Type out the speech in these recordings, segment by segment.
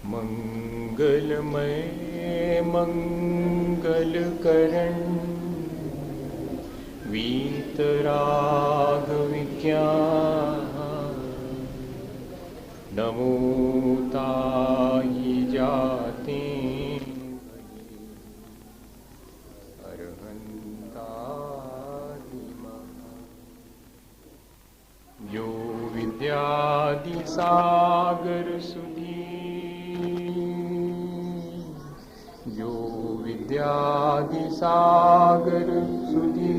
मंगलमय मंगल करण वीतराग विज्ञान नमो ताहि जाते अरहंतादिमा यो विद्यादि सागर सुधी यो विद्यादि सागर सुधी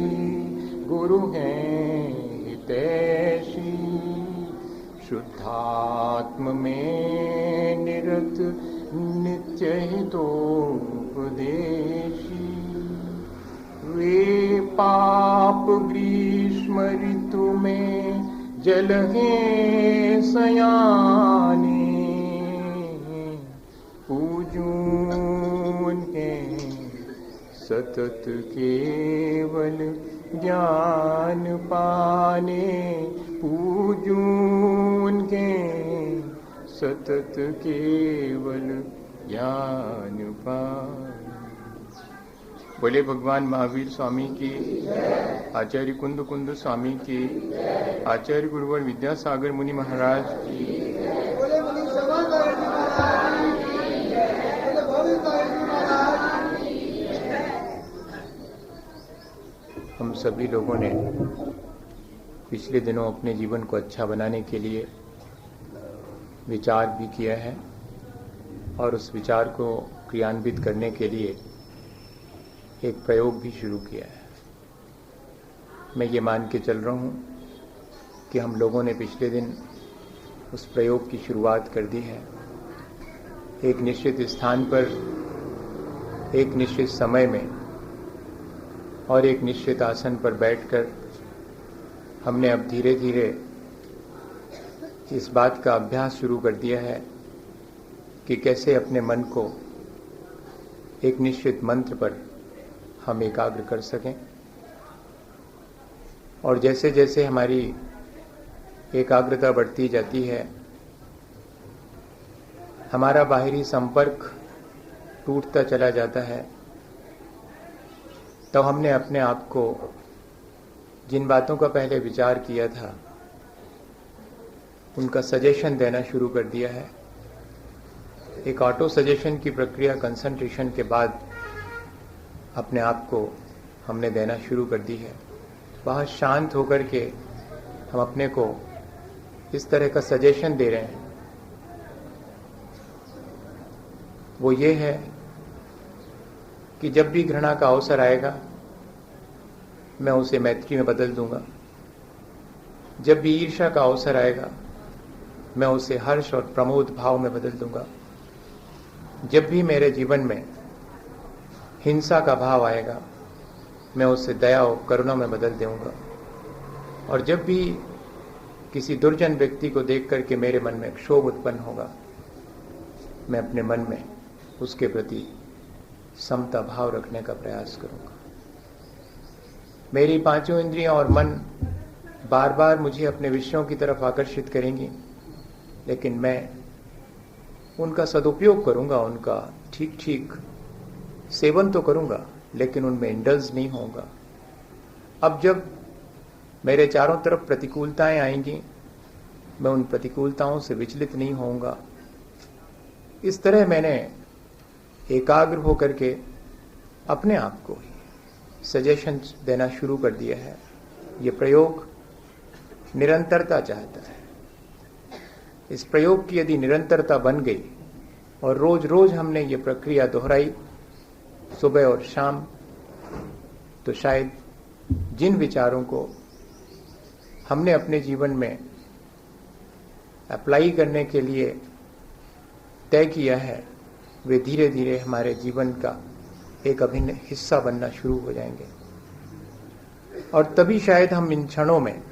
गुरु हैं हितैषी शुद्धात्म में निरत नित्य हितोपदेशी वे पाप ग्रीष्म ऋतु में जल हैं सयाने पूजून हैं सतत केवल ज्ञान पाने पूजून हैं सतत केवल ज्ञान पाने। बोले भगवान महावीर स्वामी की, आचार्य कुंद कुंद स्वामी की, आचार्य गुरुवर विद्यासागर मुनि महाराज की। हम सभी लोगों ने पिछले दिनों अपने जीवन को अच्छा बनाने के लिए विचार भी किया है और उस विचार को क्रियान्वित करने के लिए एक प्रयोग भी शुरू किया है। मैं ये मान के चल रहा हूँ कि हम लोगों ने पिछले दिन उस प्रयोग की शुरुआत कर दी है। एक निश्चित स्थान पर, एक निश्चित समय में और एक निश्चित आसन पर बैठकर हमने अब धीरे धीरे इस बात का अभ्यास शुरू कर दिया है कि कैसे अपने मन को एक निश्चित मंत्र पर हम एकाग्र कर सकें। और जैसे जैसे हमारी एकाग्रता बढ़ती जाती है, हमारा बाहरी संपर्क टूटता चला जाता है, तब हमने अपने आप को जिन बातों का पहले विचार किया था उनका सजेशन देना शुरू कर दिया है। एक ऑटो सजेशन की प्रक्रिया कंसंट्रेशन के बाद अपने आप को हमने देना शुरू कर दी है। बहुत शांत होकर के हम अपने को इस तरह का सजेशन दे रहे हैं, वो ये है कि जब भी घृणा का अवसर आएगा मैं उसे मैत्री में बदल दूंगा। जब भी ईर्ष्या का अवसर आएगा मैं उसे हर्ष और प्रमोद भाव में बदल दूंगा। जब भी मेरे जीवन में हिंसा का भाव आएगा मैं उसे दया और करुणा में बदल दूंगा। और जब भी किसी दुर्जन व्यक्ति को देख करके मेरे मन में क्षोभ उत्पन्न होगा मैं अपने मन में उसके प्रति समता भाव रखने का प्रयास करूंगा। मेरी पांचों इंद्रियां और मन बार बार मुझे अपने विषयों की तरफ आकर्षित करेंगी, लेकिन मैं उनका सदुपयोग करूंगा, उनका ठीक ठीक सेवन तो करूंगा, लेकिन उनमें इंडल्ज नहीं होगा। अब जब मेरे चारों तरफ प्रतिकूलताएं आएंगी मैं उन प्रतिकूलताओं से विचलित नहीं होऊंगा। इस तरह मैंने एकाग्र होकर के अपने आप को ही सजेशन देना शुरू कर दिया है। ये प्रयोग निरंतरता चाहता है। इस प्रयोग की यदि निरंतरता बन गई और रोज रोज हमने ये प्रक्रिया दोहराई सुबह और शाम, तो शायद जिन विचारों को हमने अपने जीवन में अप्लाई करने के लिए तय किया है वे धीरे धीरे हमारे जीवन का एक अभिन्न हिस्सा बनना शुरू हो जाएंगे। और तभी शायद हम इन क्षणों में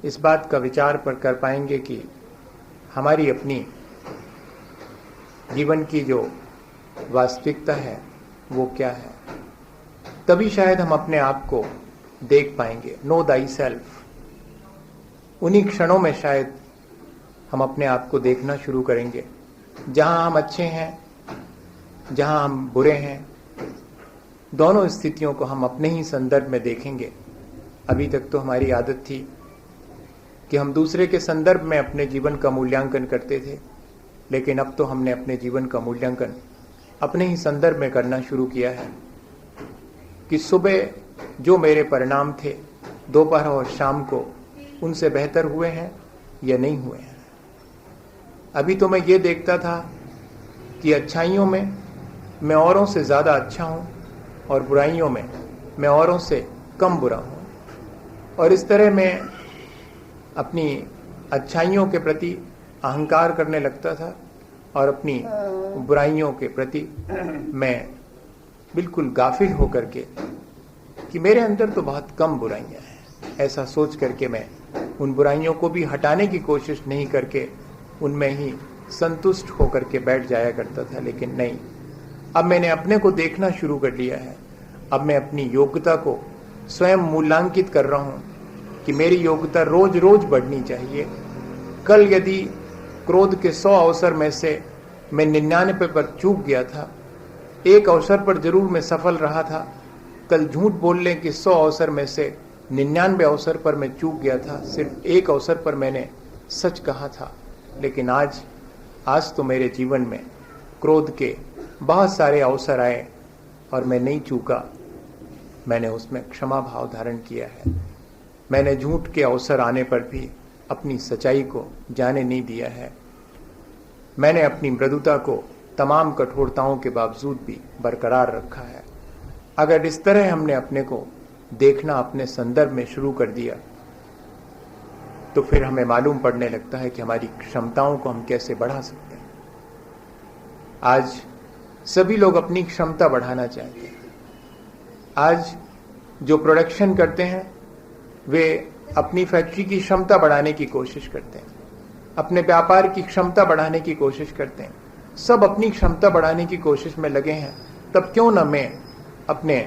इस बात का विचार पर कर पाएंगे कि हमारी अपनी जीवन की जो वास्तविकता है वो क्या है, तभी शायद हम अपने आप को देख पाएंगे। No thy self. उन्हीं क्षणों में शायद हम अपने आप को देखना शुरू करेंगे, जहां हम अच्छे हैं, जहां हम बुरे हैं। दोनों स्थितियों को हम अपने ही संदर्भ में देखेंगे। अभी तक तो हमारी आदत थी कि हम दूसरे के संदर्भ में अपने जीवन का मूल्यांकन करते थे, लेकिन अब तो हमने अपने जीवन का मूल्यांकन अपने ही संदर्भ में करना शुरू किया है कि सुबह जो मेरे परिणाम थे दोपहर और शाम को उनसे बेहतर हुए हैं या नहीं हुए हैं। अभी तो मैं ये देखता था कि अच्छाइयों में मैं औरों से ज़्यादा अच्छा हूँ और बुराइयों में मैं औरों से कम बुरा हूँ, और इस तरह मैं अपनी अच्छाइयों के प्रति अहंकार करने लगता था और अपनी बुराइयों के प्रति मैं बिल्कुल गाफिल होकर के कि मेरे अंदर तो बहुत कम बुराइयां हैं, ऐसा सोच करके मैं उन बुराइयों को भी हटाने की कोशिश नहीं करके उनमें ही संतुष्ट होकर के बैठ जाया करता था। लेकिन नहीं, अब मैंने अपने को देखना शुरू कर लिया है। अब मैं अपनी योग्यता को स्वयं मूल्यांकित कर रहा हूं कि मेरी योग्यता रोज रोज बढ़नी चाहिए। कल यदि क्रोध के 100 अवसर में से मैं 99 पर चूक गया था, एक अवसर पर जरूर मैं सफल रहा था। कल झूठ बोलने के 100 अवसर में से 99 अवसर पर मैं चूक गया था, सिर्फ एक अवसर पर मैंने सच कहा था। लेकिन आज तो मेरे जीवन में क्रोध के बहुत सारे अवसर आए और मैं नहीं चूका। मैंने उसमें क्षमा भाव धारण किया है। मैंने झूठ के अवसर आने पर भी अपनी सच्चाई को जाने नहीं दिया है। मैंने अपनी मृदुता को तमाम कठोरताओं के बावजूद भी बरकरार रखा है। अगर इस तरह हमने अपने को देखना अपने संदर्भ में शुरू कर दिया तो फिर हमें मालूम पड़ने लगता है कि हमारी क्षमताओं को हम कैसे बढ़ा सकते हैं। आज सभी लोग अपनी क्षमता बढ़ाना चाहते हैं। आज जो प्रोडक्शन करते हैं वे अपनी फैक्ट्री की क्षमता बढ़ाने की कोशिश करते हैं, अपने व्यापार की क्षमता बढ़ाने की कोशिश करते हैं। सब अपनी क्षमता बढ़ाने की कोशिश में लगे हैं। तब क्यों न मैं अपने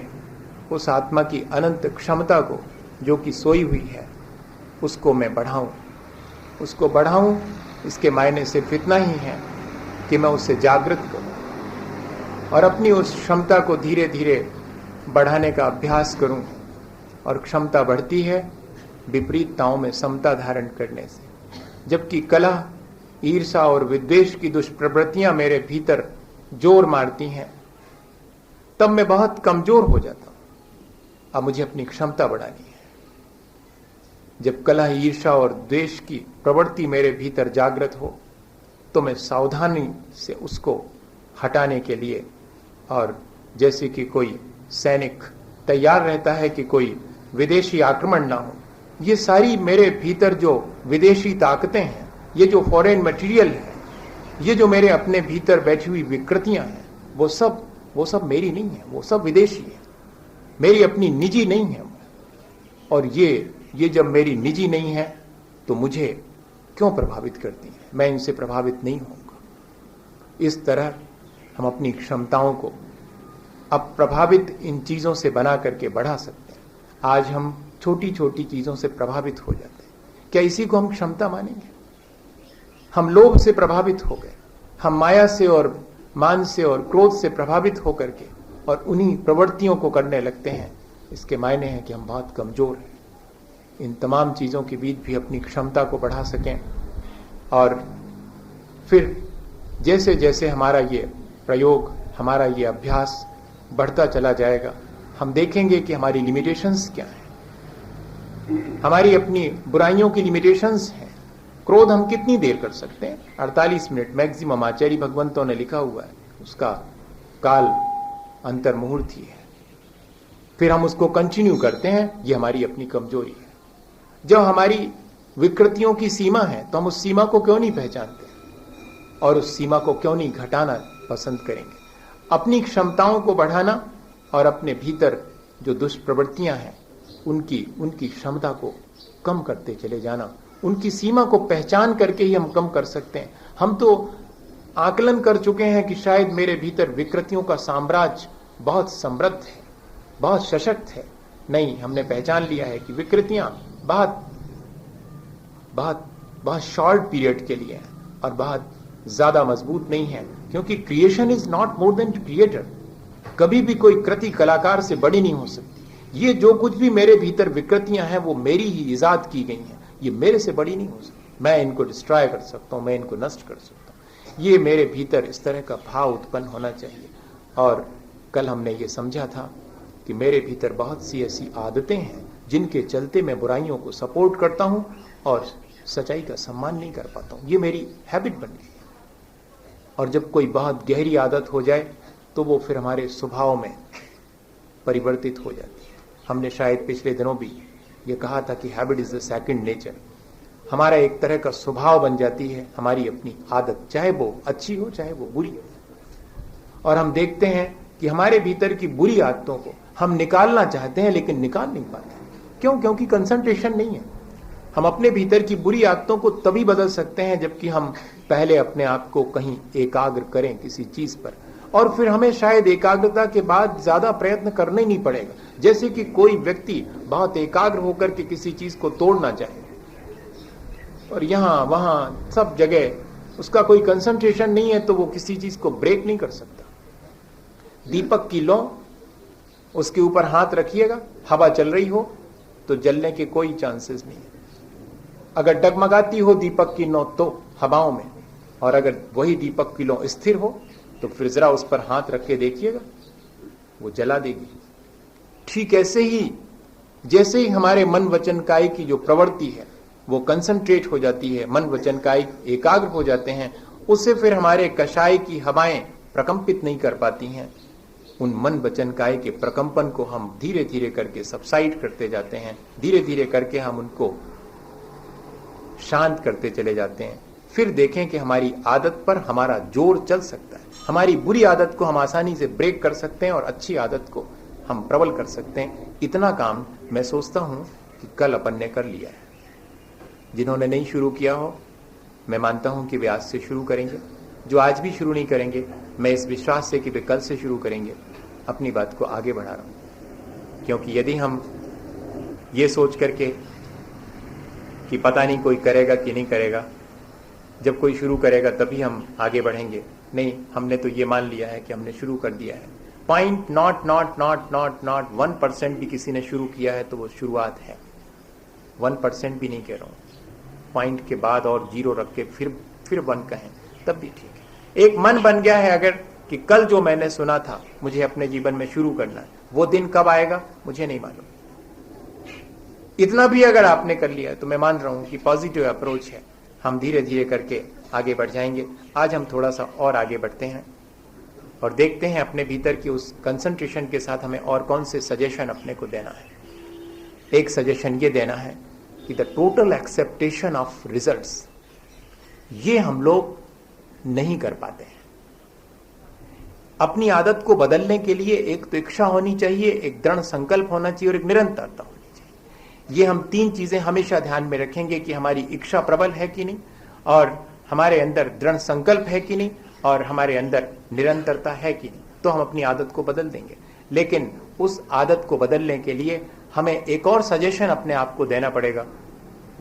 उस आत्मा की अनंत क्षमता को जो कि सोई हुई है उसको मैं बढ़ाऊं, उसको बढ़ाऊं। इसके मायने सिर्फ इतना ही है कि मैं उससे जागृत करूं और अपनी उस क्षमता को धीरे धीरे बढ़ाने का अभ्यास करूं। और क्षमता बढ़ती है विपरीतताओं में समता धारण करने से। जबकि कलह, ईर्षा और विद्वेष की दुष्प्रवृत्तियां मेरे भीतर जोर मारती हैं, तब मैं बहुत कमजोर हो जाता हूं। अब मुझे अपनी क्षमता बढ़ानी है। जब कलह, ईर्षा और द्वेष की प्रवृत्ति मेरे भीतर जागृत हो तो मैं सावधानी से उसको हटाने के लिए, और जैसे कि कोई सैनिक तैयार रहता है कि कोई विदेशी आक्रमण ना हो, ये सारी मेरे भीतर जो विदेशी ताकतें हैं, ये जो फॉरेन मटेरियल है, ये जो मेरे अपने भीतर बैठी हुई विकृतियां हैं, वो सब मेरी नहीं है, वो सब विदेशी है, मेरी अपनी निजी नहीं है। और ये जब मेरी निजी नहीं है तो मुझे क्यों प्रभावित करती है? मैं इनसे प्रभावित नहीं होऊंगा। इस तरह हम अपनी क्षमताओं को अब प्रभावित इन चीजों से बना करके बढ़ा सकते हैं। आज हम छोटी छोटी चीजों से प्रभावित हो जाते हैं। क्या इसी को हम क्षमता मानेंगे? हम लोभ से प्रभावित हो गए, हम माया से और मान से और क्रोध से प्रभावित होकर के और उन्हीं प्रवृत्तियों को करने लगते हैं। इसके मायने हैं कि हम बहुत कमजोर हैं। इन तमाम चीजों के बीच भी अपनी क्षमता को बढ़ा सकें, और फिर जैसे जैसे हमारा ये प्रयोग, हमारा ये अभ्यास बढ़ता चला जाएगा, हम देखेंगे कि हमारी लिमिटेशंस क्या हैं। हमारी अपनी बुराइयों की लिमिटेशंस हैं। क्रोध हम कितनी देर कर सकते हैं? 48 मिनट मैक्सिमम आचार्य भगवंतों ने लिखा हुआ है, उसका काल अंतर मुहूर्त ही है। फिर हम उसको कंटिन्यू करते हैं, ये हमारी अपनी कमजोरी है। जब हमारी विकृतियों की सीमा है तो हम उस सीमा को क्यों नहीं पहचानते और उस सीमा को क्यों नहीं घटाना पसंद करेंगे? अपनी क्षमताओं को बढ़ाना और अपने भीतर जो दुष्प्रवृत्तियां हैं उनकी क्षमता को कम करते चले जाना, उनकी सीमा को पहचान करके ही हम कम कर सकते हैं। हम तो आकलन कर चुके हैं कि शायद मेरे भीतर विकृतियों का साम्राज्य बहुत समृद्ध है, बहुत सशक्त है। नहीं, हमने पहचान लिया है कि विकृतियां बहुत बहुत बहुत शॉर्ट पीरियड के लिए हैं और बहुत ज्यादा मजबूत नहीं है, क्योंकि creation is not more than creator. कभी भी कोई कृति कलाकार से बड़ी नहीं हो सकती। ये जो कुछ भी मेरे भीतर विकृतियां हैं वो मेरी ही इजाद की गई हैं, ये मेरे से बड़ी नहीं हो सकती। मैं इनको डिस्ट्रॉय कर सकता हूं, मैं इनको नष्ट कर सकता हूं। ये मेरे भीतर इस तरह का भाव उत्पन्न होना चाहिए। और कल हमने ये समझा था कि मेरे भीतर बहुत सी ऐसी आदतें हैं जिनके चलते मैं बुराइयों को सपोर्ट करता हूं और सच्चाई का सम्मान नहीं कर पाता हूं। ये मेरी हैबिट बन गई है। और जब कोई बहुत गहरी आदत हो जाए तो वो फिर हमारे स्वभाव में परिवर्तित हो जाती है। हमने शायद पिछले दिनों भी ये कहा था कि habit is the second nature. हमारा एक तरह का स्वभाव बन जाती है हमारी अपनी आदत, चाहे वो अच्छी हो चाहे वो बुरी हो। और हम देखते हैं कि हमारे भीतर की बुरी आदतों को हम निकालना चाहते हैं लेकिन निकाल नहीं पाते। क्यों? क्योंकि कंसंट्रेशन नहीं है। हम अपने भीतर की बुरी आदतों को तभी बदल सकते हैं जबकि हम पहले अपने आप को कहीं एकाग्र करें किसी चीज पर, और फिर हमें शायद एकाग्रता के बाद ज्यादा प्रयत्न करना ही नहीं पड़ेगा। जैसे कि कोई व्यक्ति बहुत एकाग्र होकर के किसी चीज को तोड़ना चाहे और यहां वहां सब जगह उसका कोई कंसंट्रेशन नहीं है तो वो किसी चीज को ब्रेक नहीं कर सकता। दीपक की लौ, उसके ऊपर हाथ रखिएगा, हवा चल रही हो तो जलने के कोई चांसेस नहीं है। अगर डगमगाती हो दीपक की लौ तो हवाओं में, और अगर वही दीपक की लौ स्थिर हो तो फिर जरा उस पर हाथ रख के देखिएगा, वो जला देगी। ठीक ऐसे ही जैसे ही हमारे मन वचन काय की जो प्रवृत्ति है वो कंसंट्रेट हो जाती है, मन वचन काय एकाग्र हो जाते हैं, उससे फिर हमारे कषाय की हवाएं प्रकंपित नहीं कर पाती हैं। उन मन वचन काय के प्रकंपन को हम धीरे धीरे करके सबसाइड करते जाते हैं, धीरे धीरे करके हम उनको शांत करते चले जाते हैं। फिर देखें कि हमारी आदत पर हमारा जोर चल सकता है। हमारी बुरी आदत को हम आसानी से ब्रेक कर सकते हैं और अच्छी आदत को हम प्रबल कर सकते हैं। इतना काम मैं सोचता हूं कि कल अपन ने कर लिया है। जिन्होंने नहीं शुरू किया हो, मैं मानता हूं कि वे आज से शुरू करेंगे। जो आज भी शुरू नहीं करेंगे, मैं इस विश्वास से कि वे कल से शुरू करेंगे अपनी बात को आगे बढ़ा रहा हूं। क्योंकि यदि हम ये सोच करके कि पता नहीं कोई करेगा कि नहीं करेगा, जब कोई शुरू करेगा तभी हम आगे बढ़ेंगे, नहीं, हमने तो ये मान लिया है कि हमने शुरू कर दिया है। पॉइंट नॉट 1% भी किसी ने शुरू किया है तो वो शुरुआत है। 1% भी नहीं कह रहा हूं, पॉइंट के बाद और जीरो रख के फिर 1 कहें तब भी ठीक है। एक मन बन गया है अगर कि कल जो मैंने सुना था मुझे अपने जीवन में शुरू करना है, वो दिन कब आएगा मुझे नहीं मालूम। इतना भी अगर आपने कर लिया है तो मैं मान रहा हूं कि पॉजिटिव अप्रोच है। हम धीरे धीरे करके आगे बढ़ जाएंगे। आज हम थोड़ा सा और आगे बढ़ते हैं और देखते हैं अपने भीतर की उस कंसंट्रेशन के साथ हमें और कौन से सजेशन अपने को देना है। एक सजेशन ये देना है कि the total acceptation of results, ये हम लोग नहीं कर पाते हैं। अपनी आदत को बदलने के लिए एक तो इच्छा होनी चाहिए, एक दृढ़ संकल्प होना चाहिए और एक निरंतरता होनी चाहिए। ये हम 3 चीजें हमेशा ध्यान में रखेंगे कि हमारी इच्छा प्रबल है कि नहीं, और हमारे अंदर दृढ़ संकल्प है कि नहीं, और हमारे अंदर निरंतरता है कि नहीं, तो हम अपनी आदत को बदल देंगे। लेकिन उस आदत को बदलने के लिए हमें एक और सजेशन अपने आप को देना पड़ेगा।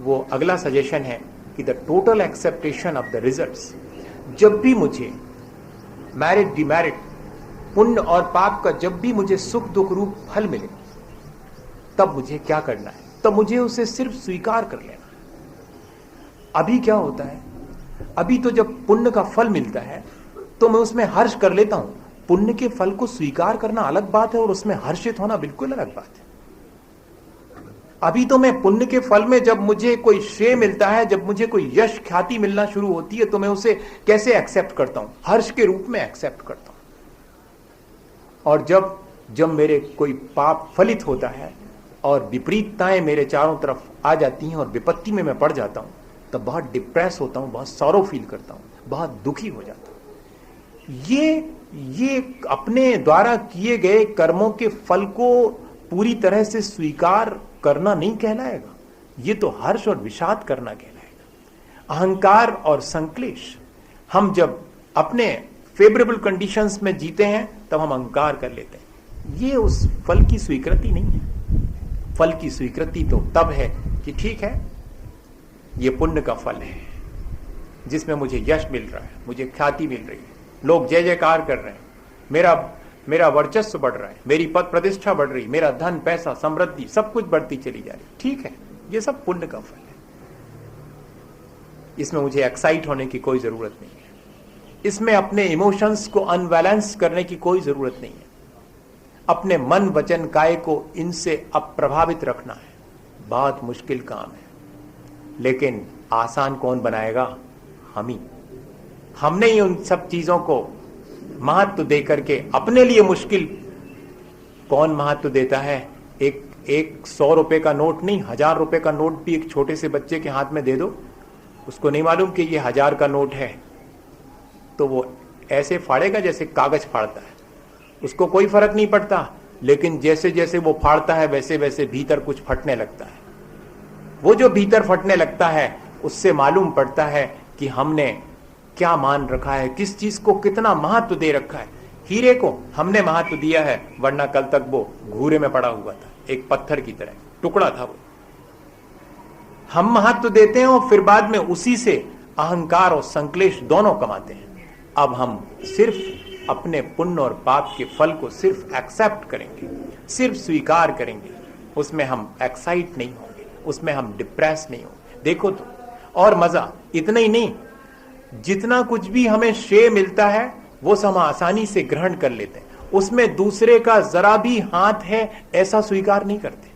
वो अगला सजेशन है कि the total acceptation of the results. जब भी मुझे मैरिट डिमेरिट, पुण्य और पाप का जब भी मुझे सुख दुख रूप फल मिले, तब मुझे क्या करना है? तब मुझे उसे सिर्फ स्वीकार कर लेना। अभी क्या होता है, अभी तो जब पुण्य का फल मिलता है तो मैं उसमें हर्ष कर लेता हूं। पुण्य के फल को स्वीकार करना अलग बात है और उसमें हर्षित होना बिल्कुल अलग बात है। अभी तो मैं पुण्य के फल में जब मुझे कोई श्रेय मिलता है, जब मुझे कोई यश ख्याति मिलना शुरू होती है, तो मैं उसे कैसे एक्सेप्ट करता हूं? हर्ष के रूप में एक्सेप्ट करता हूं। और जब मेरे कोई पाप फलित होता है और विपरीतताएं मेरे चारों तरफ आ जाती हैं और विपत्ति में मैं पड़ जाता हूं, तब बहुत डिप्रेस होता हूं, बहुत सॉरो फील करता हूं, बहुत दुखी हो जाता हूं। ये अपने द्वारा किए गए कर्मों के फल को पूरी तरह से स्वीकार करना नहीं कहलाएगा, ये तो हर्ष और विषाद करना कहलाएगा। अहंकार और संक्लेश, हम जब अपने फेवरेबल कंडीशंस में जीते हैं तब हम अहंकार कर लेते हैं। ये उस फल की स्वीकृति नहीं है। फल की स्वीकृति तो तब है कि ठीक है, ये पुण्य का फल है जिसमें मुझे यश मिल रहा है, मुझे ख्याति मिल रही है, लोग जय जयकार कर रहे हैं, मेरा वर्चस्व बढ़ रहा है, मेरी पद प्रतिष्ठा बढ़ रही, मेरा धन पैसा समृद्धि सब कुछ बढ़ती चली जा रही। ठीक है, ये सब पुण्य का फल है, इसमें मुझे एक्साइट होने की कोई जरूरत नहीं है, इसमें अपने इमोशंस को अनबैलेंस करने की कोई जरूरत नहीं है। अपने मन वचन काया को इनसे अप्रभावित रखना है, बहुत मुश्किल काम है, लेकिन आसान कौन बनाएगा? हम ही। हमने ही उन सब चीजों को महत्व दे करके अपने लिए मुश्किल कौन महत्व देता है? एक 100 रुपए का नोट नहीं, 1000 रुपए का नोट भी एक छोटे से बच्चे के हाथ में दे दो, उसको नहीं मालूम कि ये 1000 का नोट है, तो वो ऐसे फाड़ेगा जैसे कागज फाड़ता है, उसको कोई फर्क नहीं पड़ता। लेकिन जैसे जैसे वो फाड़ता है वैसे वैसे भीतर कुछ फटने लगता है। वो जो भीतर फटने लगता है उससे मालूम पड़ता है कि हमने क्या मान रखा है, किस चीज को कितना महत्व दे रखा है। हीरे को हमने महत्व दिया है, वरना कल तक वो घूरे में पड़ा हुआ था, एक पत्थर की तरह टुकड़ा था वो। हम महत्व देते हैं और फिर बाद में उसी से अहंकार और संक्लेश दोनों कमाते हैं। अब हम सिर्फ अपने पुण्य और पाप के फल को सिर्फ एक्सेप्ट करेंगे, सिर्फ स्वीकार करेंगे, उसमें हम एक्साइट नहीं होंगे, उसमें हम डिप्रेस नहीं होंगे। देखो तो, और मजा इतना ही नहीं, जितना कुछ भी हमें श्रेय मिलता है वो सब हम आसानी से ग्रहण कर लेते हैं, उसमें दूसरे का जरा भी हाथ है ऐसा स्वीकार नहीं करते।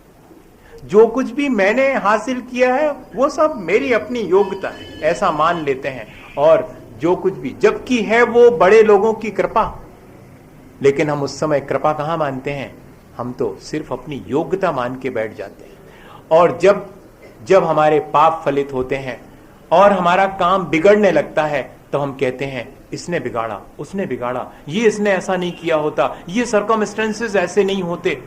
जो कुछ भी मैंने हासिल किया है वो सब मेरी अपनी योग्यता है ऐसा मान लेते हैं, और जो कुछ भी जबकि है वो बड़े लोगों की कृपा, लेकिन हम उस समय कृपा कहां मानते हैं? हम तो सिर्फ अपनी योग्यता मान के बैठ जाते हैं। और जब हमारे पाप फलित होते हैं और हमारा काम बिगड़ने लगता है तो हम कहते हैं इसने बिगाड़ा, उसने बिगाड़ा, ये इसने ऐसा नहीं किया होता, ये सर्कमस्टेंसेस ऐसे नहीं होते।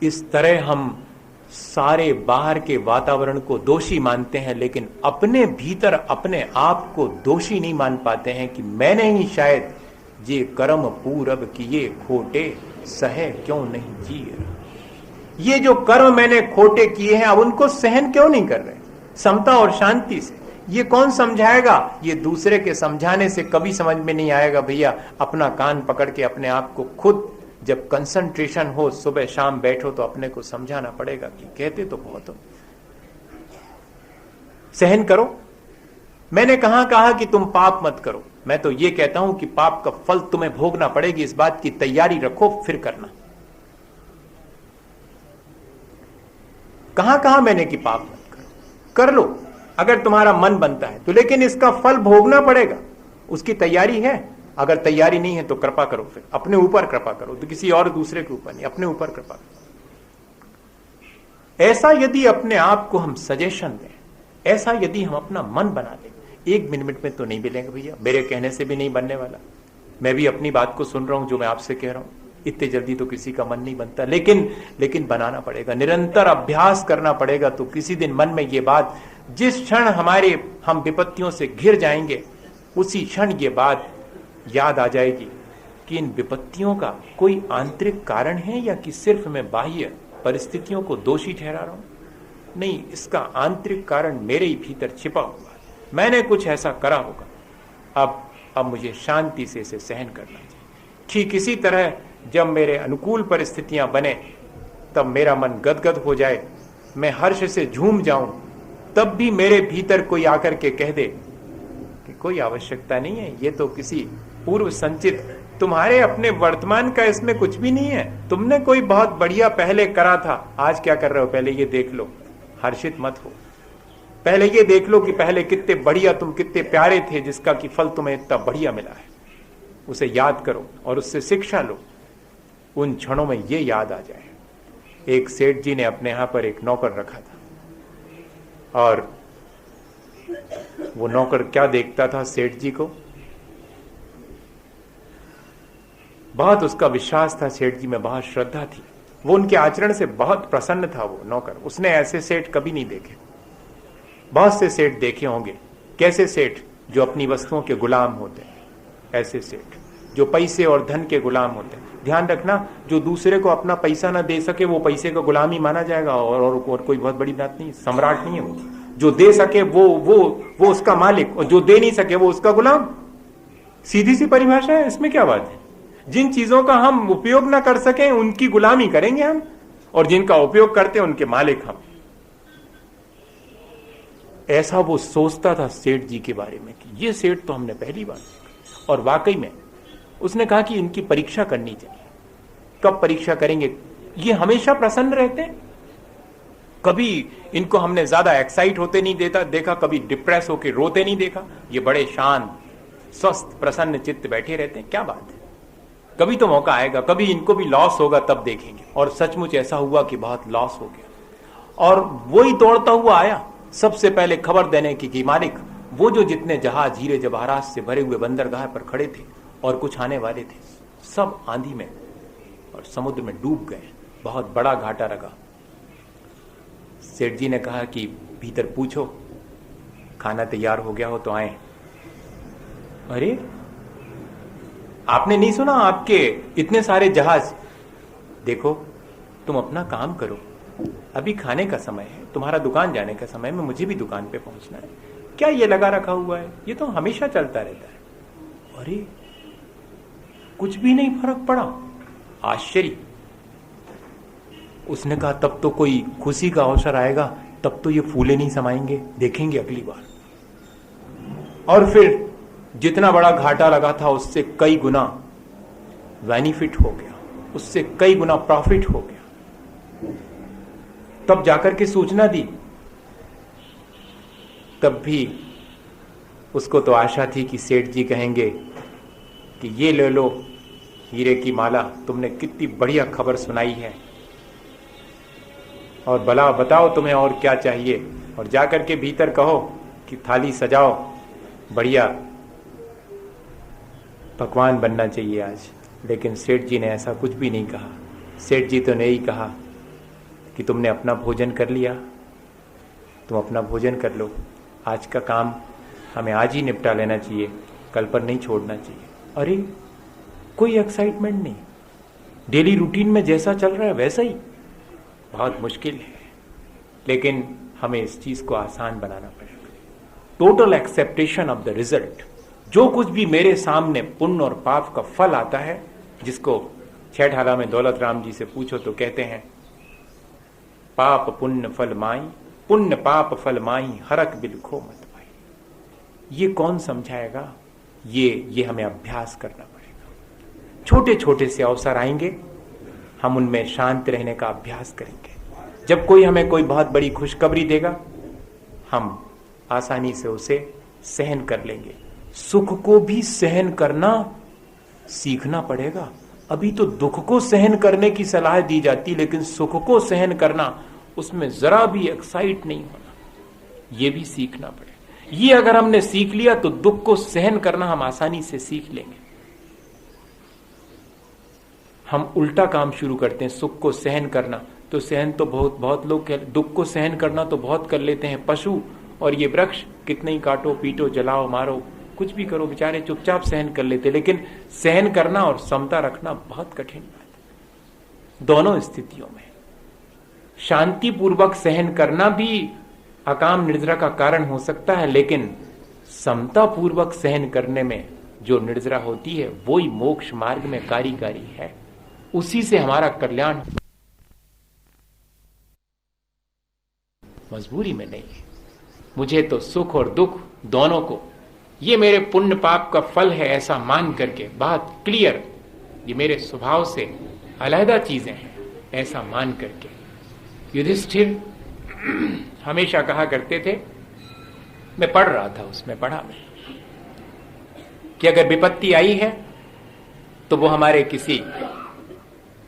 इस तरह हम सारे बाहर के वातावरण को दोषी मानते हैं, लेकिन अपने भीतर अपने आप को दोषी नहीं मान पाते हैं कि मैंने ही शायद ये कर्म पूरब किए खोटे, सहे क्यों नहीं जिए। ये जो कर्म मैंने खोटे किए हैं अब उनको सहन क्यों नहीं कर रहे समता और शांति से? ये कौन समझाएगा? ये दूसरे के समझाने से कभी समझ में नहीं आएगा भैया। अपना कान पकड़ के अपने आप को खुद जब कंसंट्रेशन हो, सुबह शाम बैठो तो अपने को समझाना पड़ेगा कि कहते तो बहुत हो, सहन करो। मैंने कहां कहा कि तुम पाप मत करो? मैं तो ये कहता हूं कि पाप का फल तुम्हें भोगना पड़ेगी, इस बात की तैयारी रखो फिर करना। कहां कहां मैंने कि पाप मत करो? कर लो अगर तुम्हारा मन बनता है तो, लेकिन इसका फल भोगना पड़ेगा, उसकी तैयारी है। अगर तैयारी नहीं है तो कृपा करो, फिर अपने ऊपर कृपा करो, तो किसी और दूसरे के ऊपर नहीं, अपने ऊपर कृपा करो। ऐसा यदि अपने आप को हम सजेशन दें, ऐसा यदि हम अपना मन बना लें, 1 मिनट में तो नहीं मिलेंगे भैया, मेरे कहने से भी नहीं बनने वाला। मैं भी अपनी बात को सुन रहा हूं जो मैं आपसे कह रहा हूं, इतने जल्दी तो किसी का मन नहीं बनता, लेकिन बनाना पड़ेगा, निरंतर अभ्यास करना पड़ेगा। तो किसी दिन मन में ये बात, जिस क्षण हम विपत्तियों से घिर जाएंगे उसी क्षण ये बात याद आ जाएगी कि इन विपत्तियों का कोई आंतरिक कारण है या कि सिर्फ मैं बाह्य परिस्थितियों को दोषी ठहरा रहा हूं। नहीं, इसका आंतरिक कारण मेरे ही भीतर छिपा हुआ है, मैंने कुछ ऐसा करा होगा। अब मुझे शांति से इसे सहन करना चाहिए। ठीक इसी तरह जब मेरे अनुकूल परिस्थितियां बने तब मेरा मन गदगद हो जाए, मैं हर्ष से झूम जाऊं, तब भी मेरे भीतर कोई आकर के कह दे कि कोई आवश्यकता नहीं है, ये तो किसी पूर्व संचित, तुम्हारे अपने वर्तमान का इसमें कुछ भी नहीं है, तुमने कोई बहुत बढ़िया पहले करा था, आज क्या कर रहे हो पहले ये देख लो। हर्षित मत हो, पहले ये देख लो कि पहले कितने बढ़िया, तुम कितने प्यारे थे जिसका कि फल तुम्हें इतना बढ़िया मिला है। उसे याद करो और उससे शिक्षा लो। उन क्षणों में ये याद आ जाए, एक सेठ जी ने अपने यहां पर एक नौकर रखा था, और वो नौकर क्या देखता था सेठ जी को, बहुत उसका विश्वास था सेठ जी में, बहुत श्रद्धा थी, वो उनके आचरण से बहुत प्रसन्न था वो नौकर। उसने ऐसे सेठ कभी नहीं देखे। बहुत से सेठ देखे होंगे। कैसे सेठ? जो अपनी वस्तुओं के गुलाम होते हैं। ऐसे सेठ जो पैसे और धन के गुलाम होते हैं। ध्यान रखना, जो दूसरे को अपना पैसा ना दे सके वो पैसे का गुलाम ही माना जाएगा, और कोई बहुत बड़ी बात नहीं, सम्राट नहीं है वो। जो दे सके वो उसका मालिक, और जो दे नहीं सके वो उसका गुलाम। सीधी सी परिभाषा है, इसमें क्या बात है? जिन चीजों का हम उपयोग ना कर सके उनकी गुलामी करेंगे हम, और जिनका उपयोग करते हैं उनके मालिक हम। ऐसा वो सोचता था सेठ जी के बारे में कि ये सेठ तो हमने पहली बार देखा। और वाकई में उसने कहा कि इनकी परीक्षा करनी चाहिए। कब परीक्षा करेंगे? ये हमेशा प्रसन्न रहते हैं, कभी इनको हमने ज्यादा एक्साइट होते नहीं देखा, कभी डिप्रेस होकर रोते नहीं देखा। ये बड़े शांत, स्वस्थ, प्रसन्न चित्त बैठे रहते हैं। क्या बात है? कभी तो मौका आएगा, कभी इनको भी लॉस होगा तब देखेंगे। और सचमुच ऐसा हुआ कि बहुत लॉस हो गया, और वही दौड़ता हुआ आया सबसे पहले खबर देने की कि मालिक, वो जो जितने जहाज हीरे जवाहरात से भरे हुए बंदरगाह पर खड़े थे और कुछ आने वाले थे, सब आंधी में और समुद्र में डूब गए। बहुत बड़ा घाटा लगा। सेठ जी ने कहा कि भीतर पूछो, खाना तैयार हो गया हो तो आए। अरे, आपने नहीं सुना आपके इतने सारे जहाज? देखो, तुम अपना काम करो, अभी खाने का समय है, तुम्हारा दुकान जाने का समय में मुझे भी दुकान पे पहुंचना है। क्या ये लगा रखा हुआ है? ये तो हमेशा चलता रहता है। अरे, कुछ भी नहीं फर्क पड़ा। आश्चर्य। उसने कहा तब तो कोई खुशी का अवसर आएगा, तब तो ये फूले नहीं समाएंगे, देखेंगे अगली बार। और फिर जितना बड़ा घाटा लगा था उससे कई गुना बेनिफिट हो गया, उससे कई गुना प्रॉफिट हो गया। तब जाकर के सूचना दी। तब भी उसको तो आशा थी कि सेठ जी कहेंगे कि ये ले लो हीरे की माला, तुमने कितनी बढ़िया खबर सुनाई है, और भला बताओ तुम्हें और क्या चाहिए, और जाकर के भीतर कहो कि थाली सजाओ, बढ़िया पकवान बनना चाहिए आज। लेकिन सेठ जी ने ऐसा कुछ भी नहीं कहा। सेठ जी तो ने ही कहा कि तुमने अपना भोजन कर लिया, तुम अपना भोजन कर लो, आज का काम हमें आज ही निपटा लेना चाहिए, कल पर नहीं छोड़ना चाहिए। अरे, कोई एक्साइटमेंट नहीं, डेली रूटीन में जैसा चल रहा है वैसा ही। बहुत मुश्किल है, लेकिन हमें इस चीज को आसान बनाना पड़ेगा। Total acceptation of the result. जो कुछ भी मेरे सामने पुण्य और पाप का फल आता है, जिसको छेठाला में दौलत राम जी से पूछो तो कहते हैं, पाप पुण्य फल माई, पुण्य पाप फल माई, हरक बिल खो मत पाई। ये कौन समझाएगा? ये हमें अभ्यास करना पड़ेगा। छोटे छोटे से अवसर आएंगे, हम उनमें शांत रहने का अभ्यास करेंगे। जब कोई हमें कोई बहुत बड़ी खुशखबरी देगा, हम आसानी से उसे सहन कर लेंगे। सुख को भी सहन करना सीखना पड़ेगा। अभी तो दुख को सहन करने की सलाह दी जाती, लेकिन सुख को सहन करना, उसमें जरा भी एक्साइट नहीं होना, यह भी सीखना पड़ेगा। ये अगर हमने सीख लिया तो दुख को सहन करना हम आसानी से सीख लेंगे। हम उल्टा काम शुरू करते हैं, सुख को सहन करना, तो सहन तो बहुत लोग, दुख को सहन करना तो बहुत कर लेते हैं पशु और ये वृक्ष, कितने ही काटो पीटो जलाओ मारो कुछ भी करो, बेचारे चुपचाप सहन कर लेते। लेकिन सहन करना और समता रखना बहुत कठिन बात है। दोनों स्थितियों में शांतिपूर्वक सहन करना भी अकाम निर्जरा का कारण हो सकता है, लेकिन समता पूर्वक सहन करने में जो निर्जरा होती है वो ही मोक्ष मार्ग में कारीगरी है, उसी से हमारा कल्याण, मजबूरी में नहीं है। मुझे तो सुख और दुख दोनों को, ये मेरे पुण्य पाप का फल है ऐसा मान करके, बात क्लियर, ये मेरे स्वभाव से अलहदा चीजें हैं ऐसा मान करके। युधिष्ठिर हमेशा कहा करते थे, मैं पढ़ रहा था, उसमें पढ़ा मैं कि अगर विपत्ति आई है तो वो हमारे किसी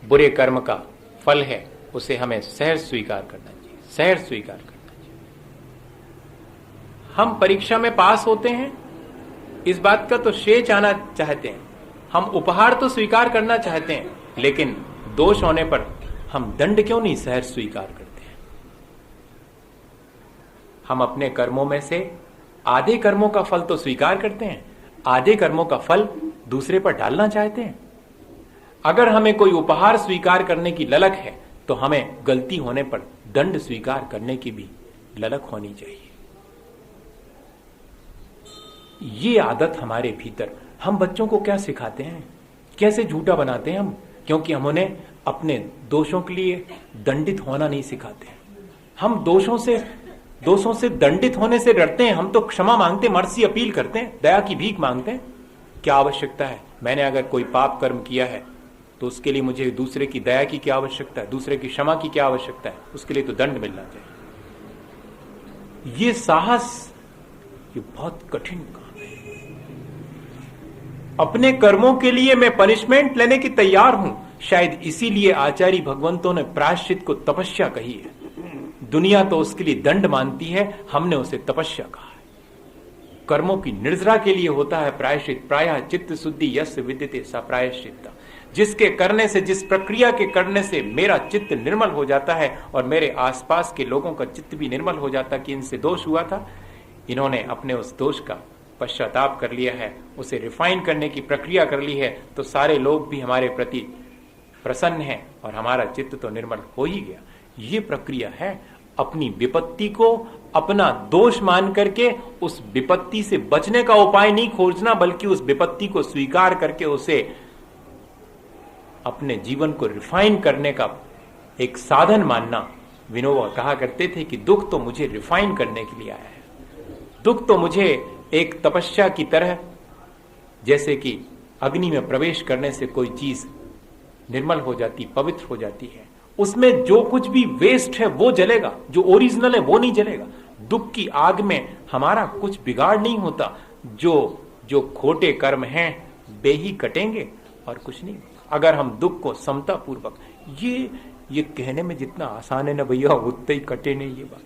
बुरे कर्म का फल है, उसे हमें सहर्ष स्वीकार करना चाहिए, सहर्ष स्वीकार करना चाहिए। हम परीक्षा में पास होते हैं, इस बात का तो श्रेय चाहना चाहते हैं, हम उपहार तो स्वीकार करना चाहते हैं, लेकिन दोष होने पर हम दंड क्यों नहीं सहर्ष स्वीकार करते हैं? हम अपने कर्मों में से आधे कर्मों का फल तो स्वीकार करते हैं, आधे कर्मों का फल दूसरे पर डालना चाहते हैं। अगर हमें कोई उपहार स्वीकार करने की ललक है तो हमें गलती होने पर दंड स्वीकार करने की भी ललक होनी चाहिए। ये आदत हमारे भीतर, हम बच्चों को क्या सिखाते हैं, कैसे झूठा बनाते हैं हम, क्योंकि हम उन्हें अपने दोषों के लिए दंडित होना नहीं सिखाते हैं। हम दोषों से दंडित होने से डरते हैं। हम तो क्षमा मांगते, मर्सी अपील करते हैं, दया की भीख मांगते हैं। क्या आवश्यकता है? मैंने अगर कोई पाप कर्म किया है तो उसके लिए मुझे दूसरे की दया की क्या आवश्यकता है, दूसरे की क्षमा की क्या आवश्यकता है? उसके लिए तो दंड मिलना चाहिए। ये साहस, ये बहुत कठिन काम है। अपने कर्मों के लिए मैं पनिशमेंट लेने की तैयार हूं। शायद इसीलिए आचार्य भगवंतों ने प्रायश्चित को तपस्या कही है। दुनिया तो उसके लिए दंड मानती है, हमने उसे तपस्या कहा है। कर्मों की निर्जरा के लिए होता है प्रायश्चित। प्रायः चित्त शुद्धि यस्य विद्यते सा प्रायश्चित्त। जिसके करने से, जिस प्रक्रिया के करने से मेरा चित्त निर्मल हो जाता है और मेरे आसपास के लोगों का चित्त भी निर्मल हो जाता कि इनसे दोष हुआ था, इन्होंने अपने उस दोष का पश्चाताप कर लिया है, उसे रिफाइन करने की प्रक्रिया कर ली है, तो सारे लोग भी हमारे प्रति प्रसन्न हैं और हमारा चित्त तो निर्मल हो ही गया। ये प्रक्रिया है। अपनी विपत्ति को अपना दोष मान करके उस विपत्ति से बचने का उपाय नहीं खोजना, बल्कि उस विपत्ति को स्वीकार करके उसे अपने जीवन को रिफाइन करने का एक साधन मानना। विनोबा कहा करते थे कि दुख तो मुझे रिफाइन करने के लिए आया है, दुख तो मुझे एक तपस्या की तरह, जैसे कि अग्नि में प्रवेश करने से कोई चीज निर्मल हो जाती, पवित्र हो जाती है, उसमें जो कुछ भी वेस्ट है वो जलेगा, जो ओरिजिनल है वो नहीं जलेगा। दुख की आग में हमारा कुछ बिगाड़ नहीं होता। जो खोटे कर्म हैं वे ही कटेंगे और कुछ नहीं। अगर हम दुख को समता पूर्वक, ये कहने में जितना आसान है ना भैया, उतना ही कटे नहीं ये बात।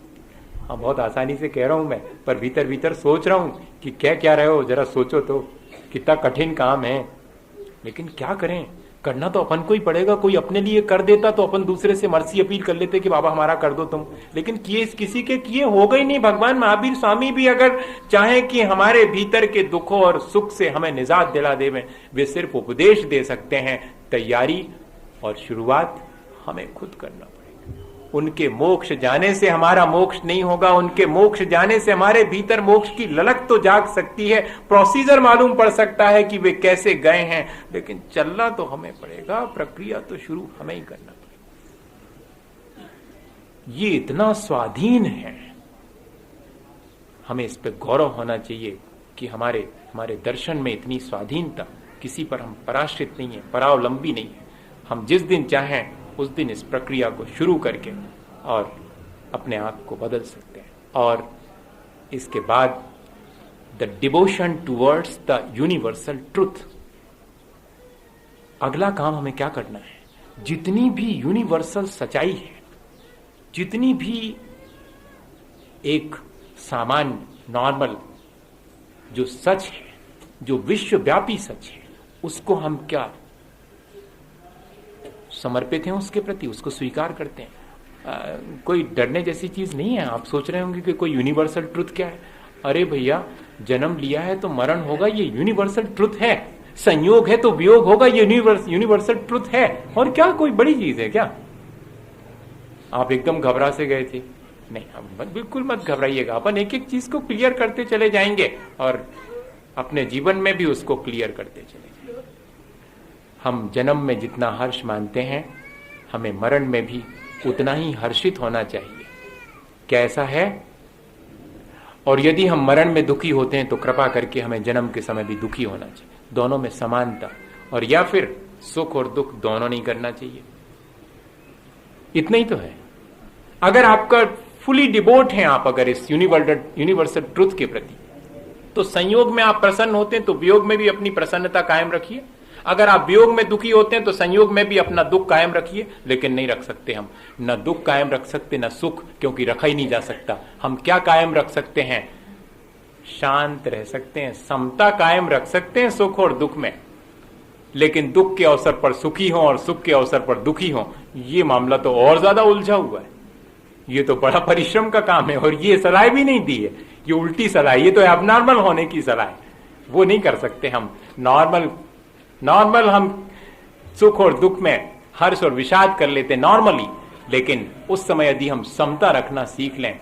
हाँ, बहुत आसानी से कह रहा हूं मैं, पर भीतर भीतर सोच रहा हूं कि क्या रहे हो, जरा सोचो तो कितना कठिन काम है। लेकिन क्या करें, करना तो अपन को ही पड़ेगा। कोई अपने लिए कर देता तो अपन दूसरे से मर्सी अपील कर लेते कि बाबा हमारा कर दो तुम, लेकिन किसी के किए होगा ही नहीं। भगवान महावीर स्वामी भी अगर चाहे कि हमारे भीतर के दुखों और सुख से हमें निजात दिला देवें, वे सिर्फ उपदेश दे सकते हैं। तैयारी और शुरुआत हमें खुद करना पड़ेगा। उनके मोक्ष जाने से हमारा मोक्ष नहीं होगा, उनके मोक्ष जाने से हमारे भीतर मोक्ष की ललक तो जाग सकती है, प्रोसीजर मालूम पड़ सकता है कि वे कैसे गए हैं, लेकिन चलना तो हमें पड़ेगा, प्रक्रिया तो शुरू हमें ही करना पड़ेगा। ये इतना स्वाधीन है, हमें इस पर गौरव होना चाहिए कि हमारे दर्शन में इतनी स्वाधीनता, किसी पर हम पराश्रित नहीं है, परावलंबी नहीं है। हम जिस दिन चाहें उस दिन इस प्रक्रिया को शुरू करके और अपने आप को बदल सकते हैं। और इसके बाद the devotion towards the universal truth. अगला काम हमें क्या करना है? जितनी भी यूनिवर्सल सच्चाई है, जितनी भी एक सामान्य नॉर्मल जो सच है, जो विश्वव्यापी सच है, उसको हम क्या समर्पित हैं उसके प्रति, उसको स्वीकार करते हैं। कोई डरने जैसी चीज नहीं है। आप सोच रहे होंगे कि कोई यूनिवर्सल ट्रुथ क्या है। अरे भैया, जन्म लिया है तो मरण होगा, ये यूनिवर्सल ट्रुथ है। संयोग है तो वियोग होगा, ये यूनिवर्सल ट्रुथ है। और क्या कोई बड़ी चीज है क्या? आप एकदम घबरा से गए थे? नहीं, हम बिल्कुल मत घबराइएगा। अपन एक एक चीज को क्लियर करते चले जाएंगे और अपने जीवन में भी उसको क्लियर करते चले जाएंगे। हम जन्म में जितना हर्ष मानते हैं, हमें मरण में भी उतना ही हर्षित होना चाहिए। क्या ऐसा है? और यदि हम मरण में दुखी होते हैं तो कृपा करके हमें जन्म के समय भी दुखी होना चाहिए। दोनों में समानता, और या फिर सुख और दुख दोनों नहीं करना चाहिए। इतना ही तो है। अगर आपका फुली डिवोट हैं आप अगर इस यूनिवर्सल ट्रुथ के प्रति, तो संयोग में आप प्रसन्न होते हैं तो वियोग में भी अपनी प्रसन्नता कायम रखिए। अगर आप वियोग में दुखी होते हैं तो संयोग में भी अपना दुख कायम रखिए। लेकिन नहीं रख सकते हम, न दुख कायम रख सकते न सुख, क्योंकि रखा ही नहीं जा सकता। हम क्या कायम रख सकते हैं? शांत रह सकते हैं, समता कायम रख सकते हैं सुख और दुख में। लेकिन दुख के अवसर पर सुखी हो और सुख के अवसर पर दुखी हो, ये मामला तो और ज्यादा उलझा हुआ है। ये तो बड़ा परिश्रम का काम है, और ये सलाह भी नहीं दी है, ये उल्टी सलाह, ये तो एबनॉर्मल होने की सलाह है। वो नहीं कर सकते हम। नॉर्मल हम सुख और दुख में हर्ष और विषाद कर लेते नॉर्मली, लेकिन उस समय यदि हम समता रखना सीख लें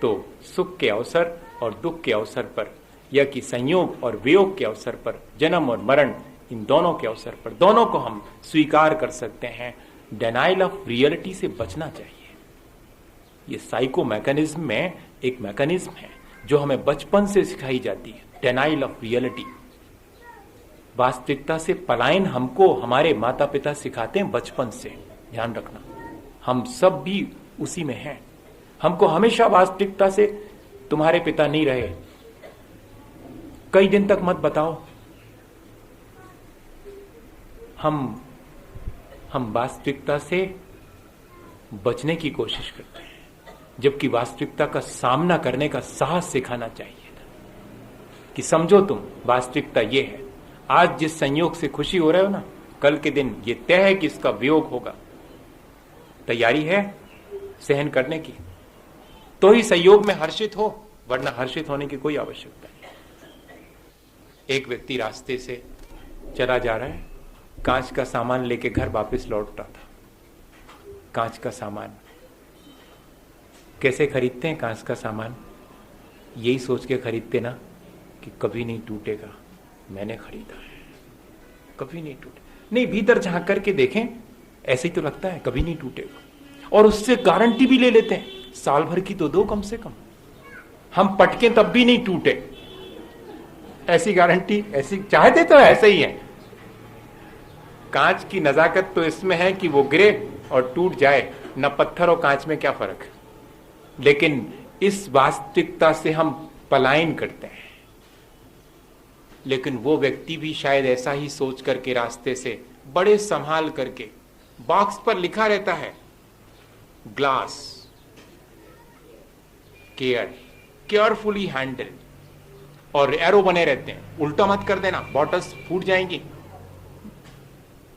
तो सुख के अवसर और दुख के अवसर पर, या कि संयोग और वियोग के अवसर पर, जन्म और मरण, इन दोनों के अवसर पर दोनों को हम स्वीकार कर सकते हैं। डेनाइल ऑफ रियलिटी से बचना चाहिए। ये साइको मैकेनिज्म में एक मैकेनिज्म है जो हमें बचपन से सिखाई जाती है, डेनाइल ऑफ रियलिटी। वास्तविकता से पलायन हमको हमारे माता पिता सिखाते हैं बचपन से, ध्यान रखना। हम सब भी उसी में हैं। हमको हमेशा वास्तविकता से, तुम्हारे पिता नहीं रहे, कई दिन तक मत बताओ। हम वास्तविकता से बचने की कोशिश करते हैं, जबकि वास्तविकता का सामना करने का साहस सिखाना चाहिए था कि समझो तुम वास्तविकता ये है। आज जिस संयोग से खुशी हो रहे हो ना, कल के दिन ये तय है कि इसका वियोग होगा। तैयारी है सहन करने की, तो ही संयोग में हर्षित हो, वरना हर्षित होने की कोई आवश्यकता नहीं। एक व्यक्ति रास्ते से चला जा रहा है, कांच का सामान लेके घर वापस लौट रहा था। कांच का सामान कैसे खरीदते हैं? कांच का सामान यही सोच के खरीदते ना कि कभी नहीं टूटेगा, मैंने खरीदा है, कभी नहीं टूटे। नहीं, भीतर झांक करके देखें, ऐसे ही तो लगता है कभी नहीं टूटेगा, और उससे गारंटी भी ले लेते हैं, साल भर की तो दो कम से कम। हम पटके तब भी नहीं टूटे, ऐसी गारंटी, ऐसी चाहते तो ऐसे ही है। कांच की नजाकत तो इसमें है कि वो गिरे और टूट जाए, न पत्थर और कांच में क्या फर्क है। लेकिन इस वास्तविकता से हम पलायन करते हैं। लेकिन वो व्यक्ति भी शायद ऐसा ही सोच करके रास्ते से बड़े संभाल करके, बॉक्स पर लिखा रहता है ग्लास केयरफुली हैंडल, और एरो बने रहते हैं, उल्टा मत कर देना, बॉटल्स फूट जाएंगी,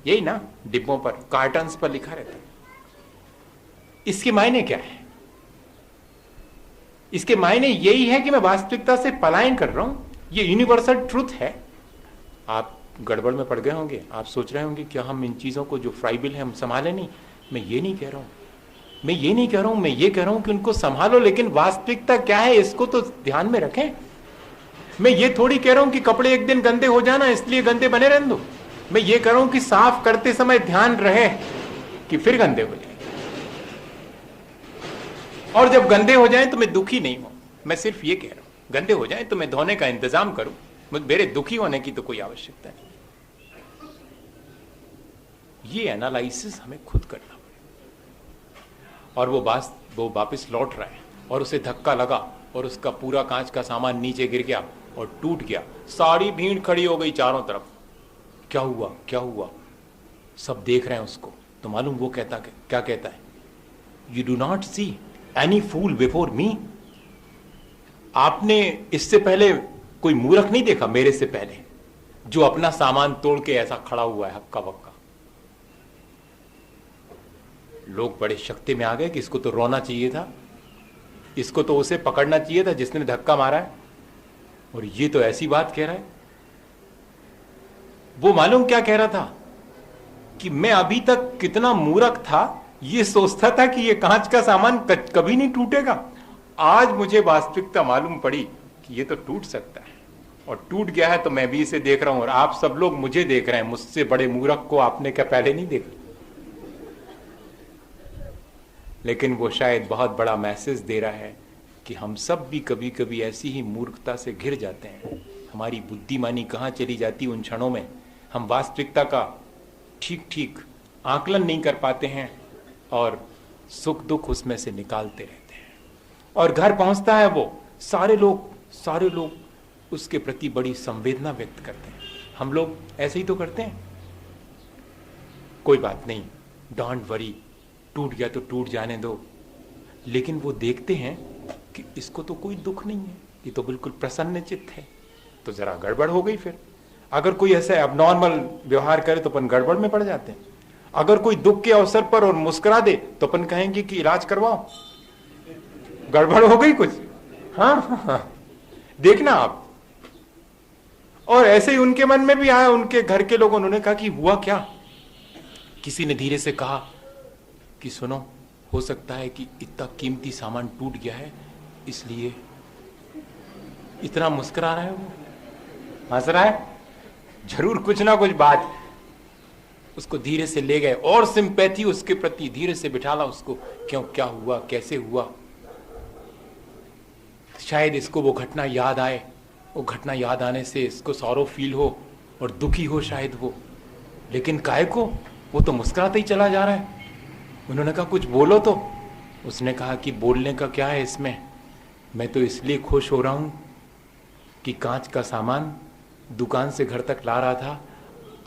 यही ना डिब्बों पर, कार्टन्स पर लिखा रहता है। इसके मायने क्या है? इसके मायने यही है कि मैं वास्तविकता से पलायन कर रहा हूं। ये यूनिवर्सल ट्रुथ है। आप गड़बड़ में पड़ गए होंगे, आप सोच रहे होंगे क्या हम इन चीजों को जो फ्राइबल है हम संभाले नहीं। मैं ये नहीं कह रहा हूं, मैं ये नहीं कह रहा हूं, मैं ये कह रहा हूं कि उनको संभालो, लेकिन वास्तविकता क्या है इसको तो ध्यान में रखें। मैं ये थोड़ी कह रहा हूं कि कपड़े एक दिन गंदे हो जाना इसलिए गंदे बने रहने दो। मैं ये कह रहा हूं कि साफ करते समय ध्यान रहे कि फिर गंदे हो जाए, और जब गंदे हो जाएं तो मैं दुखी नहीं हूं। मैं सिर्फ ये कह रहा हूं गंदे हो जाएं तो मैं धोने का इंतजाम करूं, मेरे दुखी होने की तो कोई आवश्यकता नहीं। ये एनालिसिस हमें खुद करना पड़ेगा। और वो वापस लौट रहा है और उसे धक्का लगा और उसका पूरा कांच का सामान नीचे गिर गया और टूट गया। सारी भीड़ खड़ी हो गई चारों तरफ, क्या हुआ क्या हुआ, सब देख रहे हैं उसको। तो मालूम वो क्या कहता है? You do not see any fool before me. आपने इससे पहले कोई मूर्ख नहीं देखा मेरे से पहले जो अपना सामान तोड़ के ऐसा खड़ा हुआ है हक्का बक्का। लोग बड़े शक्ति में आ गए कि इसको तो रोना चाहिए था, इसको तो उसे पकड़ना चाहिए था जिसने धक्का मारा है, और ये तो ऐसी बात कह रहा है। वो मालूम क्या कह रहा था कि मैं अभी तक कितना मूर्ख था, ये सोचता था कि ये कांच का सामान कभी नहीं टूटेगा। आज मुझे वास्तविकता मालूम पड़ी कि ये तो टूट सकता है, और टूट गया है तो मैं भी इसे देख रहा हूं, और आप सब लोग मुझे देख रहे हैं। मुझसे बड़े मूर्ख को आपने क्या पहले नहीं देखा? लेकिन वो शायद बहुत बड़ा मैसेज दे रहा है कि हम सब भी कभी कभी ऐसी ही मूर्खता से घिर जाते हैं। हमारी बुद्धिमानी कहाँ चली जाती उन क्षणों में, हम वास्तविकता का ठीक आकलन नहीं कर पाते हैं और सुख दुख उसमें से निकालते रहते हैं। और घर पहुंचता है वो, सारे लोग उसके प्रति बड़ी संवेदना व्यक्त करते हैं। हम लोग ऐसे ही तो करते हैं, कोई बात नहीं, डोंट वरी, टूट गया तो टूट जाने दो। लेकिन वो देखते हैं कि इसको तो कोई दुख नहीं है, ये तो बिल्कुल प्रसन्न चित्त है, तो जरा गड़बड़ हो गई। फिर अगर कोई ऐसे अबनॉर्मल व्यवहार करे तो अपन गड़बड़ में पड़ जाते हैं। अगर कोई दुख के अवसर पर और मुस्कुरा दे तो अपन कहेंगे कि इलाज करवाओ। गड़बड़ हो गई कुछ। हाँ हाँ हाँ, देखना आप। और ऐसे ही उनके मन में भी आया, उनके घर के लोगों, उन्होंने कहा कि हुआ क्या। किसी ने धीरे से कहा कि सुनो, हो सकता है कि इतना कीमती सामान टूट गया है, इसलिए इतना मुस्कुरा रहा है, वो हंस रहा है, जरूर कुछ ना कुछ बात। उसको धीरे से ले गए और सिंपैथी उसके प्रति धीरे से बिठाला उसको, क्यों, क्या हुआ, कैसे हुआ। शायद इसको वो घटना याद आए, वो घटना याद आने से इसको सॉरो फील हो और दुखी हो शायद वो, लेकिन काहे को, वो तो मुस्कुराते ही चला जा रहा है। उन्होंने कहा कुछ बोलो तो। उसने कहा कि बोलने का क्या है इसमें, मैं तो इसलिए खुश हो रहा हूं कि कांच का सामान दुकान से घर तक ला रहा था,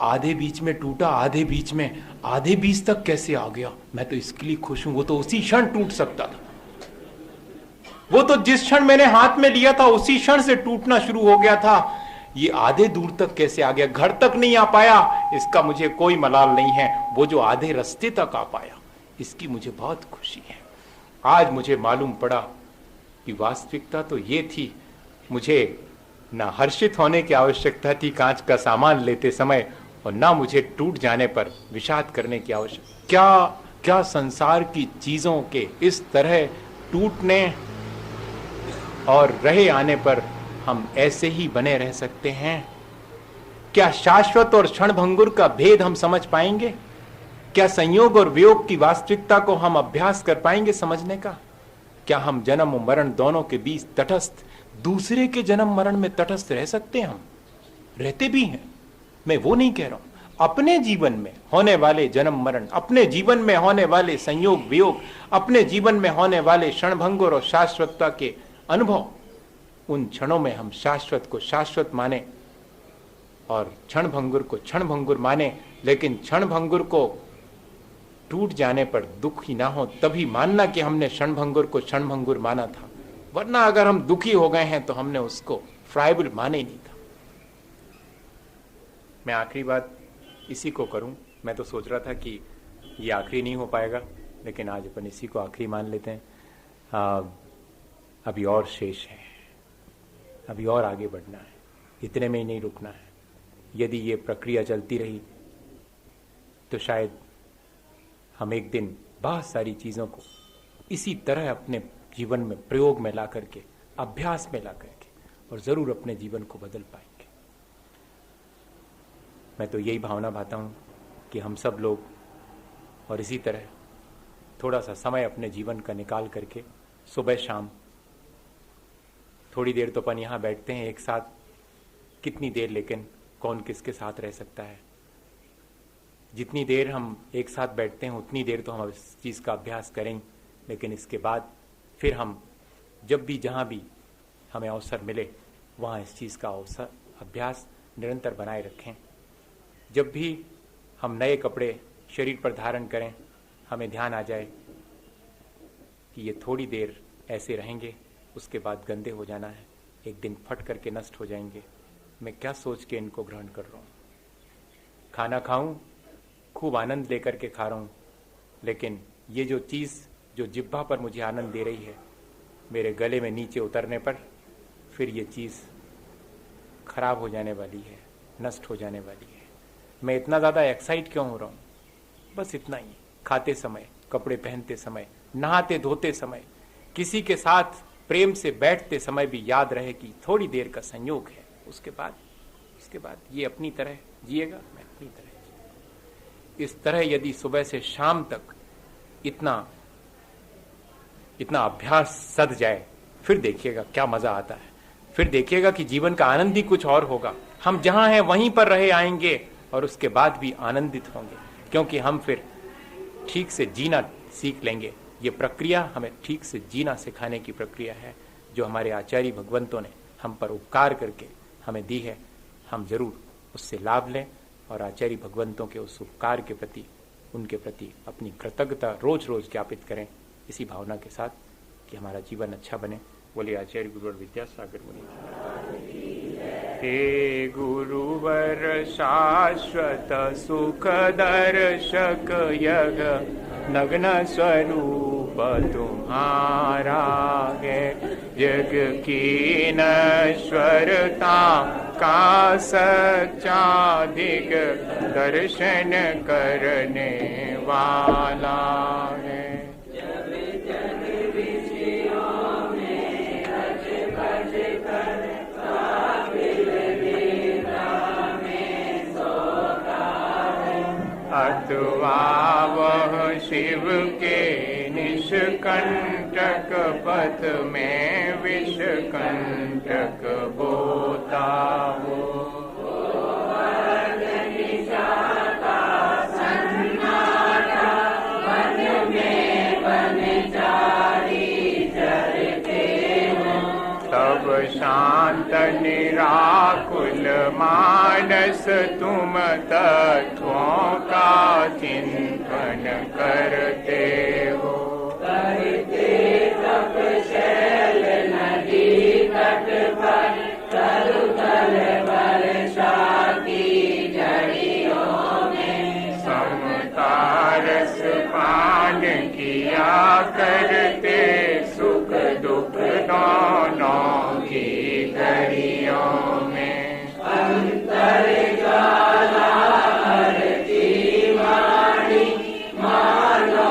आधे बीच में टूटा, आधे बीच में, आधे बीच तक कैसे आ गया, मैं तो इसके लिए खुश हूं। वो तो उसी क्षण टूट सकता था, वो तो जिस क्षण मैंने हाथ में लिया था उसी क्षण से टूटना शुरू हो गया था। ये आधे दूर तक कैसे आ गया, घर तक नहीं आ पाया, इसका मुझे कोई मलाल नहीं है। वो जो आधे रास्ते तक आ पाया, इसकी मुझे बहुत खुशी है। आज मुझे मालूम पड़ा कि वास्तविकता तो ये थी, मुझे ना हर्षित होने की आवश्यकता थी कांच का सामान लेते समय, और ना मुझे टूट जाने पर विषाद करने की आवश्यकता। क्या संसार की चीजों के इस तरह टूटने और रहे आने पर हम ऐसे ही बने रह सकते हैं? क्या शाश्वत और क्षणभंगुर का भेद हम समझ पाएंगे? क्या संयोग और वियोग की वास्तविकता को हम अभ्यास कर पाएंगे समझने का? क्या हम जन्म और मरण दोनों के बीच तटस्थ, दूसरे के जन्म मरण में तटस्थ रह सकते हैं? हम रहते भी हैं, मैं वो नहीं कह रहा हूं। अपने जीवन में होने वाले जन्म मरण, अपने जीवन में होने वाले संयोग वियोग, अपने जीवन में होने वाले क्षणभंगुर और शाश्वतता के अनुभव, उन क्षणों में हम शाश्वत को शाश्वत माने और क्षणभंगुर को क्षणभंगुर माने, लेकिन क्षणभंगुर को टूट जाने पर दुख ही ना हो तभी मानना कि हमने क्षणभंगुर को क्षणभंगुर माना था, वरना अगर हम दुखी हो गए हैं तो हमने उसको फ्राइबल माने ही नहीं था। मैं आखिरी बात इसी को करूं। मैं तो सोच रहा था कि ये आखिरी नहीं हो पाएगा, लेकिन आज अपन इसी को आखिरी मान लेते हैं। अभी और शेष है, अभी और आगे बढ़ना है, इतने में ही नहीं रुकना है। यदि ये प्रक्रिया चलती रही तो शायद हम एक दिन बहुत सारी चीज़ों को इसी तरह अपने जीवन में प्रयोग में ला करके, अभ्यास में ला करके, और ज़रूर अपने जीवन को बदल पाएंगे। मैं तो यही भावना भाता हूँ कि हम सब लोग और इसी तरह थोड़ा सा समय अपने जीवन का निकाल करके सुबह शाम थोड़ी देर तो अपन यहाँ बैठते हैं एक साथ, कितनी देर, लेकिन कौन किसके साथ रह सकता है। जितनी देर हम एक साथ बैठते हैं उतनी देर तो हम इस चीज़ का अभ्यास करें, लेकिन इसके बाद फिर हम जब भी जहाँ भी हमें अवसर मिले वहाँ इस चीज़ का अवसर अभ्यास निरंतर बनाए रखें। जब भी हम नए कपड़े शरीर पर धारण करें, हमें ध्यान आ जाए कि ये थोड़ी देर ऐसे रहेंगे, उसके बाद गंदे हो जाना है, एक दिन फट करके नष्ट हो जाएंगे। मैं क्या सोच के इनको ग्रहण कर रहा हूँ? खाना खाऊं, खूब आनंद लेकर के खा रहा हूँ, लेकिन ये जो चीज़ जो जिह्वा पर मुझे आनंद दे रही है, मेरे गले में नीचे उतरने पर फिर ये चीज़ खराब हो जाने वाली है, नष्ट हो जाने वाली है। मैं इतना ज़्यादा एक्साइट क्यों हो रहा हूँ? बस इतना ही, खाते समय, कपड़े पहनते समय, नहाते धोते समय, किसी के साथ प्रेम से बैठते समय भी याद रहे कि थोड़ी देर का संयोग है, उसके बाद ये अपनी तरह जिएगा, मैं अपनी तरह जिएगा। इस तरह यदि सुबह से शाम तक इतना अभ्यास सध जाए, फिर देखिएगा क्या मजा आता है। फिर देखिएगा कि जीवन का आनंद ही कुछ और होगा। हम जहां हैं वहीं पर रहे आएंगे और उसके बाद भी आनंदित होंगे, क्योंकि हम फिर ठीक से जीना सीख लेंगे। ये प्रक्रिया हमें ठीक से जीना सिखाने की प्रक्रिया है, जो हमारे आचार्य भगवंतों ने हम पर उपकार करके हमें दी है। हम जरूर उससे लाभ लें और आचार्य भगवंतों के उस उपकार के प्रति, उनके प्रति अपनी कृतज्ञता रोज रोज ज्ञापित करें, इसी भावना के साथ कि हमारा जीवन अच्छा बने। बोलिए आचार्य गुरुवर विद्यासागर मुनि। हे गुरुवर शाश्वत सुख दर्शक यग नग्न स्वरूप तुम्हारा है। जग की नश्वरता का सच्चा दिग दर्शन करने वाला है। अथवा वह शिव के निष्कंटक पथ में विषकंटक बोता हो। तब शांत निराकुल मानस तुम तत्वों का चिंतन करते हो। करते तपशैल नदी तट पर तरुतल वर्षा की झड़ियों में समता रस पान किया करते सुख दुख दोनों की घड़ियों में। अंतर ज्वाला हरती वाणी मानो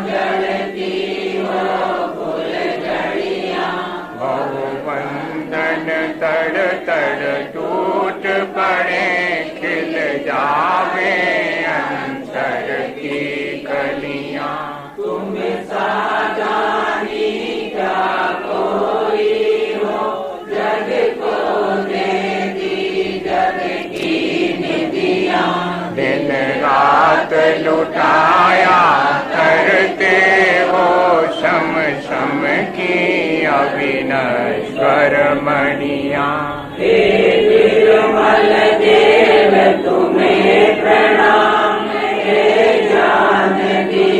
जलती हो फुलझड़ियाँ। बहुबंधन तड़ तड़ टूट पड़े खिल जावे अंतर की कलियाँ। तुम साजानी क्या कोई हो जग को दे दी जग की निधियाँ। दिन रात लुटाया करते हो शम शम की अविनश्वर मणियाँ। हे निर्मल देव तुम्हें प्रणाम, हे जानकी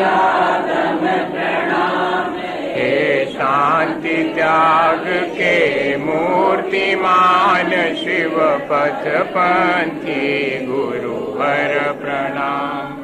आदम प्रणाम। हे शांति त्याग के मूर्तिमान शिव पथ पंथी गुरुवर प्रणाम।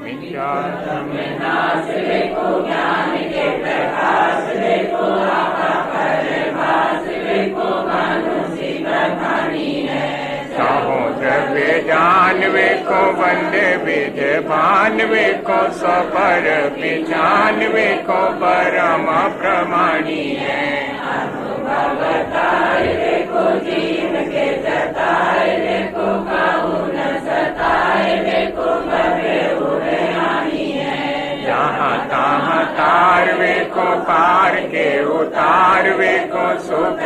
नाश देखो ज्ञान के प्रकाश देखो आपा परभास देखो मानुषी बखानी है। चाहो द्रव्य जानवे को वंदे विध भानवे को सपर पिछानवे को परम प्रमाणी है। अनुभव तारे देखो जीव के जताए देखो काहू न सताए देखो भवे उड़ानी है। जहाँ तहाँ तारवे को पार के उतारवे को सुख